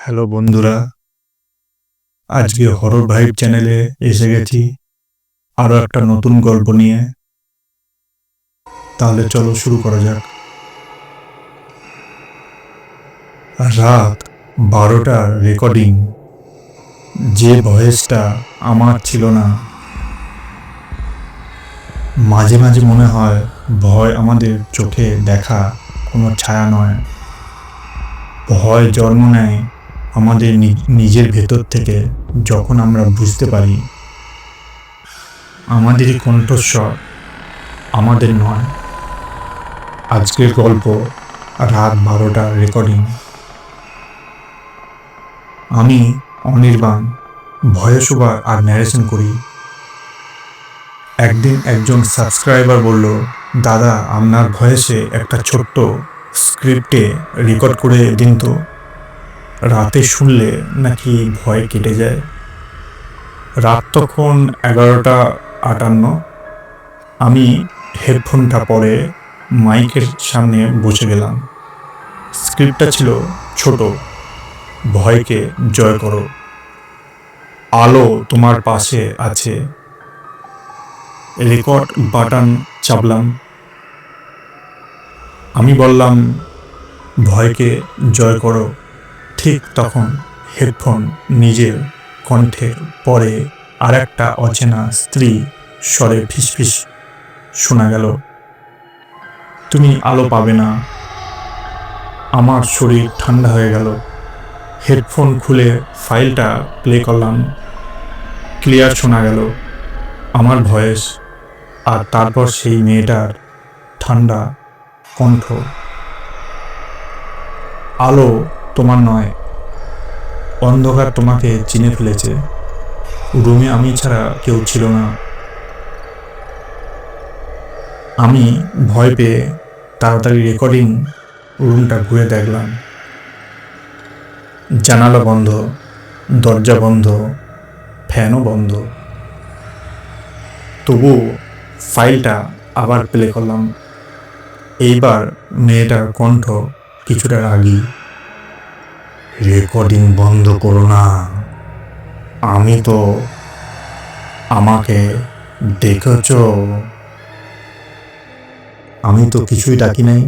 Hello বন্ধুরা, আজকে horror vibe চ্যানেলে এসে গেছি আরও একটা নতুন গল্প নিয়ে। তাহলে চলো শুরু করা যাক। রাত 12টার রেকর্ডিং। যে ভয়েসটা আমার ছিল না। মাঝে মাঝে মনে হয় ভয় আমাদের চোখে দেখা কোনো ছায়া নয়। ভয় জন্ম নেয় আমাদের নিজের ভেতর থেকে, যখন আমরা বুঝতে পারি আমাদেরই কণ্ঠস্বর আমাদের নয়। আজকের গল্প রাত 12টার রেকর্ডিং। আমি অনির্বাণ, ভয়েস ওভার আর ন্যারেশন করি। একদিন একজন সাবস্ক্রাইবার বলল, দাদা আপনার ভয়েসে একটা ছোট্ট স্ক্রিপ্টে রেকর্ড করে দিন তো, রাতে শুনলে নাকি ভয় কেটে যায়। রাত তখন 11:58। আমি হেডফোনটা পরে মাইকের সামনে বসে গেলাম। স্ক্রিপ্টটা ছিল ছোট, ভয়কে জয় করো, আলো তোমার পাশে আছে। রেকর্ড বাটন চাপলাম। আমি বললাম, ভয়কে জয় করো। ঠিক তখন হেডফোন নিজের কণ্ঠের পরে আর একটা অচেনা স্ত্রী স্বরে ফিসফিস শোনা গেল, তুমি আলো পাবে না। আমার শরীর ঠান্ডা হয়ে গেল। হেডফোন খুলে ফাইলটা প্লে করলাম। ক্লিয়ার শোনা গেল আমার ভয়েস, আর তারপর সেই মেয়েটার ঠান্ডা কণ্ঠ, আলো তোমার নয়, অন্ধকার তোমাকে চিনে ফেলেছে। রুমে আমি ছাড়া কেউ ছিল না। আমি ভয় পেয়ে তাড়াতাড়ি রেকর্ডিং রুমটা ঘুরে দেখলাম। জানালা বন্ধ, দরজা বন্ধ, ফ্যানও বন্ধ। তবু ফাইলটা আবার প্লে করলাম। এইবার মেয়েটার কণ্ঠ কিছুটা রাগী, রেকর্ডিং বন্ধ করো না, আমি তো আমাকে দেখেছ। আমি তো কিছুই ডাকি নাই।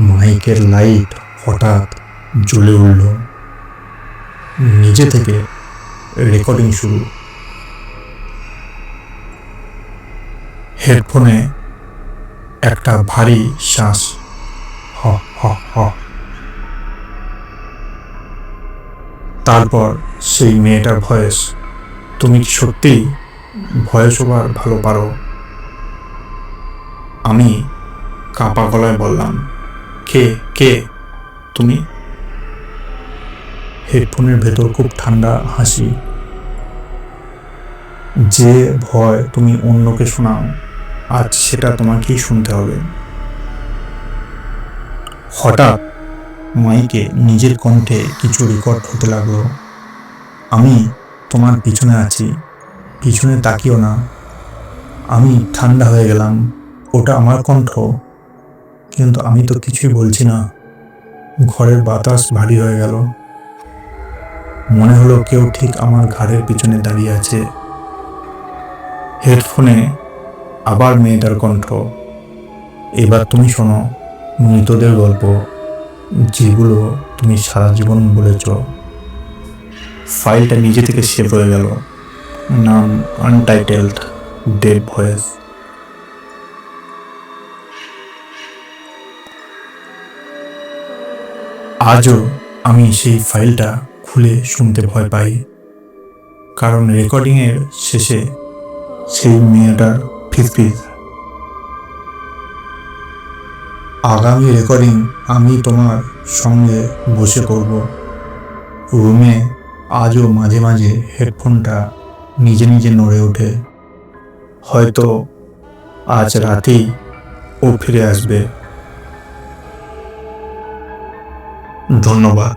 মাইকের লাইট হঠাৎ জ্বলে উঠল। নিজে থেকে রেকর্ডিং শুরু। হেডফোনে একটা ভারী শ্বাস, হ হ হ। তারপর সেই মেয়েটার ভয়েস, তুমি কি সত্যি ভয়েস ওভার ভালো পারো? আমি কাঁপা গলায় বললাম, কে কে তুমি? হেডফোনের ভেতর খুব ঠান্ডা হাসি, যে ভয় তুমি অন্যকে শোনাও, আজ সেটা তোমাকেই শুনতে হবে। হঠাৎ মাইকে নিজের কণ্ঠে কিছু রেকর্ড হতে লাগলো। আমি তোমার পিছনে আছি, পিছনে তাকিও না। আমি ঠান্ডা হয়ে গেলাম। ওটা আমার কণ্ঠ, কিন্তু আমি তো কিছুই বলছি না। ঘরের বাতাস ভারী হয়ে গেল। মনে হলো কেউ ঠিক আমার ঘাড়ের পিছনে দাঁড়িয়ে আছে। হেডফোনে আবার মেয়েটার কণ্ঠ, এবার তুমি শোনো মৃতদের গল্প, যেগুলো তুমি সারা জীবন বলেছ। ফাইলটা নিজে থেকে সেভ হয়ে গেল। নাম আনটাইটেলড, ডেড ভয়েস। আজও আমি সেই ফাইলটা খুলে শুনতে ভয় পাই, কারণ রেকর্ডিংয়ের শেষে সেই মেয়েটার ফিসফিস, আগামী রেকর্ডিং আমি তোমার সঙ্গে বসে করব। রুমে আজও মাঝে মাঝে হেডফোনটা নিজে নিজে নড়ে ওঠে। হয়তো আজ রাতেই ও ফিরে আসবে। ধন্যবাদ।